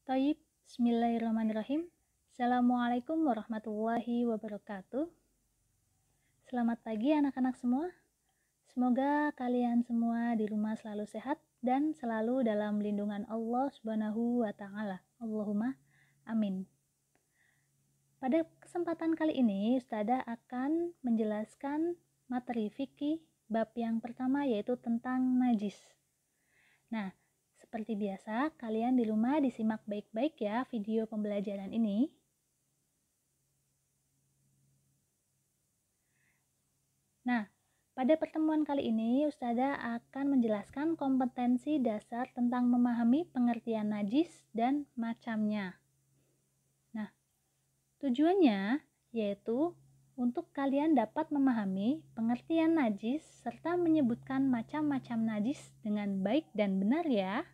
Taib, Bismillahirrahmanirrahim. Assalamualaikum warahmatullahi wabarakatuh. Selamat pagi anak-anak semua. Semoga kalian semua di rumah selalu sehat dan selalu dalam lindungan Allah Subhanahu wa Ta'ala. Allahumma amin. Pada kesempatan kali ini, Ustazah akan menjelaskan materi fikih bab yang pertama, yaitu tentang najis. Nah, seperti biasa, kalian di rumah disimak baik-baik ya video pembelajaran ini. Nah, pada pertemuan kali ini, Ustazah akan menjelaskan kompetensi dasar tentang memahami pengertian najis dan macamnya. Nah, tujuannya yaitu untuk kalian dapat memahami pengertian najis serta menyebutkan macam-macam najis dengan baik dan benar ya.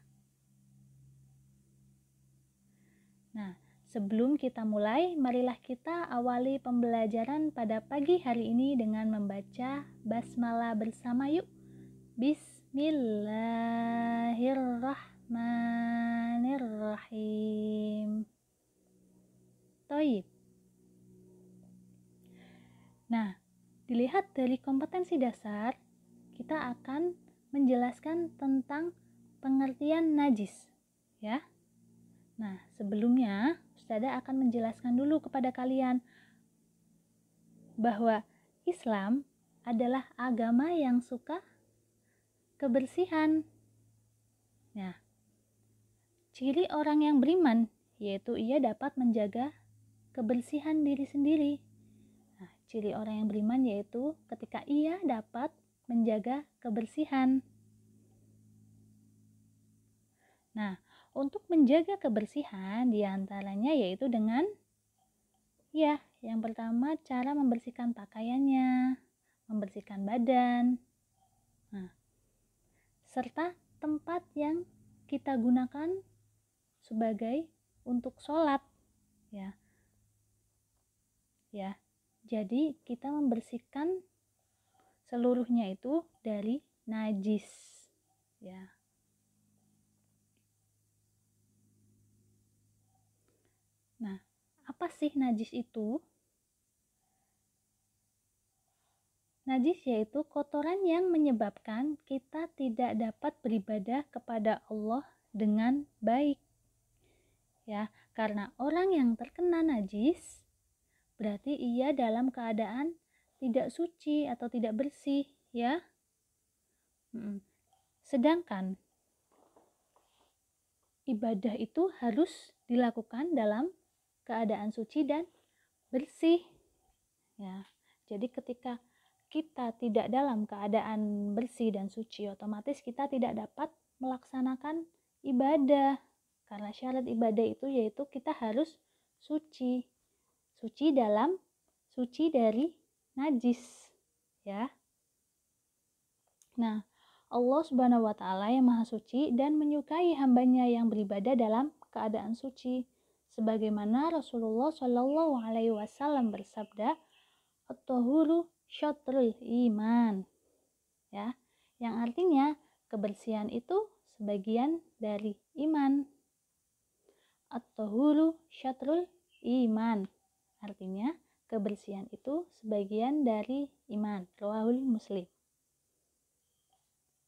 Nah, sebelum kita mulai, marilah kita awali pembelajaran pada pagi hari ini dengan membaca basmalah bersama yuk. Bismillahirrahmanirrahim. Toib. Nah, dilihat dari kompetensi dasar, kita akan menjelaskan tentang pengertian najis, ya. Nah, sebelumnya Ustazah akan menjelaskan dulu kepada kalian bahwa Islam adalah agama yang suka kebersihan. Nah, ciri orang yang beriman yaitu ia dapat menjaga kebersihan diri sendiri. Nah, ciri orang yang beriman yaitu ketika ia dapat menjaga kebersihan. Nah, untuk menjaga kebersihan diantaranya yaitu dengan yang pertama cara membersihkan pakaiannya, membersihkan badan, serta tempat yang kita gunakan sebagai untuk sholat, ya. Jadi kita membersihkan seluruhnya itu dari najis, ya. Nah, apa sih najis itu? Najis yaitu kotoran yang menyebabkan kita tidak dapat beribadah kepada Allah dengan baik. Ya, karena orang yang terkena najis berarti ia dalam keadaan tidak suci atau tidak bersih, ya. Sedangkan ibadah itu harus dilakukan dalam keadaan suci dan bersih, ya. Jadi ketika kita tidak dalam keadaan bersih dan suci, otomatis kita tidak dapat melaksanakan ibadah. Karena syarat ibadah itu yaitu kita harus suci. Suci dari najis, ya. Nah, Allah Subhanahu wa Ta'ala yang Maha Suci dan menyukai hambanya yang beribadah dalam keadaan suci, sebagaimana Rasulullah Shallallahu Alaihi Wasallam bersabda, "At-tahuru syatrul iman", ya, yang artinya kebersihan itu sebagian dari iman. At-tahuru syatrul iman, artinya kebersihan itu sebagian dari iman. Rawahul Muslim.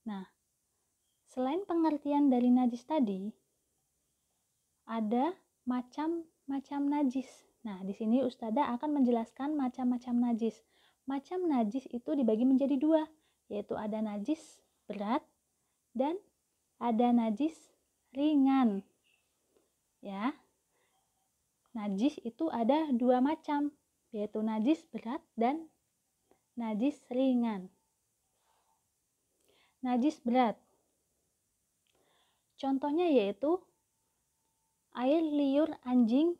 Nah, selain pengertian dari najis tadi, ada macam-macam najis. Nah, di sini Ustazah akan menjelaskan macam-macam najis. Macam najis itu dibagi menjadi dua, yaitu ada najis berat dan ada najis ringan. Ya, najis itu ada dua macam, yaitu najis berat dan najis ringan. Najis berat, contohnya yaitu air liur anjing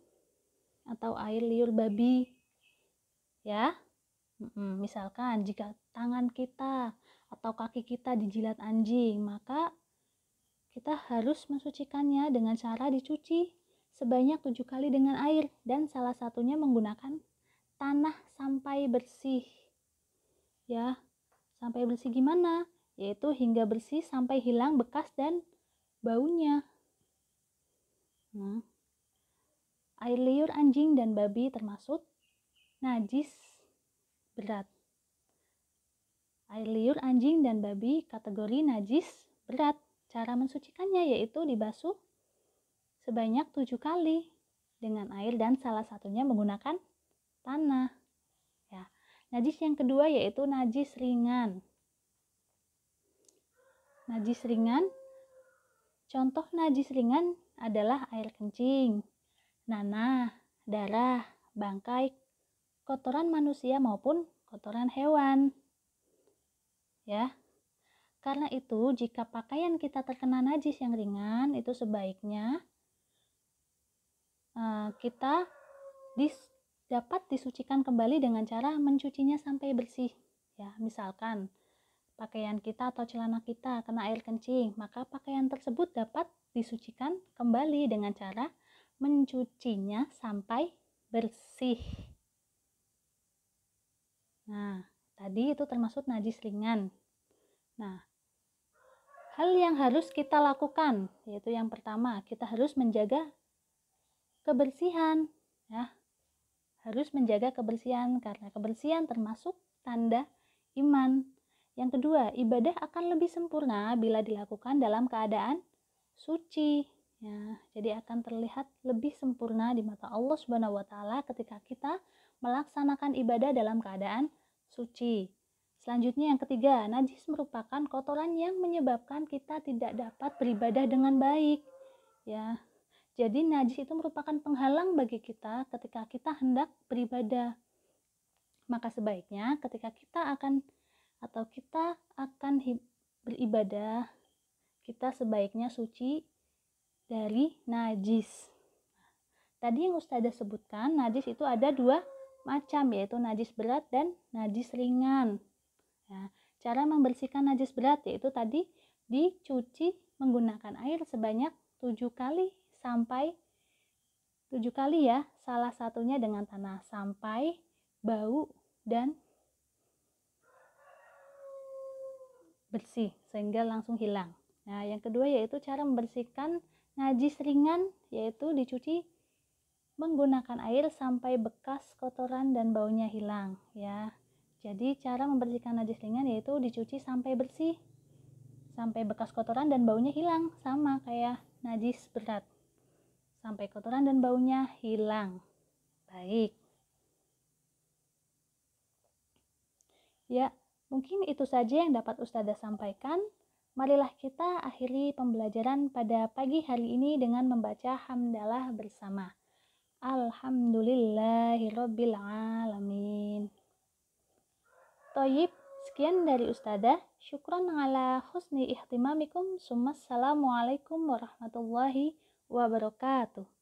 atau air liur babi, ya. Misalkan jika tangan kita atau kaki kita dijilat anjing, maka kita harus mensucikannya dengan cara dicuci sebanyak 7 kali dengan air, dan salah satunya menggunakan tanah sampai bersih, ya. Sampai bersih gimana? Yaitu hingga bersih sampai hilang bekas dan baunya. air liur anjing dan babi termasuk najis berat. Air liur anjing dan babi kategori najis berat. Cara mensucikannya yaitu dibasuh sebanyak 7 kali dengan air dan salah satunya menggunakan tanah. Ya. Najis yang kedua yaitu najis ringan. Najis ringan, contoh najis ringan adalah air kencing, nanah, darah, bangkai, kotoran manusia maupun kotoran hewan. Ya. Karena itu, jika pakaian kita terkena najis yang ringan, itu sebaiknya kita dapat disucikan kembali dengan cara mencucinya sampai bersih. Ya, misalkan pakaian kita atau celana kita kena air kencing, maka pakaian tersebut dapat disucikan kembali dengan cara mencucinya sampai bersih. Nah, tadi itu termasuk najis ringan. Nah, hal yang harus kita lakukan yaitu yang pertama, kita harus menjaga kebersihan, ya. Harus menjaga kebersihan karena kebersihan termasuk tanda iman. Yang kedua, ibadah akan lebih sempurna bila dilakukan dalam keadaan suci. Ya, jadi akan terlihat lebih sempurna di mata Allah Subhanahu wa taala ketika kita melaksanakan ibadah dalam keadaan suci. Selanjutnya yang ketiga, najis merupakan kotoran yang menyebabkan kita tidak dapat beribadah dengan baik. Ya. Jadi najis itu merupakan penghalang bagi kita ketika kita hendak beribadah. Maka sebaiknya ketika kita akan beribadah, kita sebaiknya suci dari najis. Tadi yang Ustazah sebutkan, najis itu ada 2 macam, yaitu najis berat dan najis ringan. Nah, cara membersihkan najis berat yaitu tadi dicuci menggunakan air sebanyak 7 kali sampai 7 kali ya, salah satunya dengan tanah sampai bau dan bersih sehingga langsung hilang. Nah, yang kedua yaitu cara membersihkan najis ringan yaitu dicuci menggunakan air sampai bekas kotoran dan baunya hilang ya. Jadi cara membersihkan najis ringan yaitu dicuci sampai bersih, sampai bekas kotoran dan baunya hilang, sama kayak najis berat. Sampai kotoran dan baunya hilang. Baik. Ya, mungkin itu saja yang dapat Ustazah sampaikan. Marilah kita akhiri pembelajaran pada pagi hari ini dengan membaca hamdalah bersama. Alhamdulillahirabbil alamin. Thayyib, sekian dari Ustazah. Syukran ala husni ihtimamikum. Assalamualaikum warahmatullahi wabarakatuh.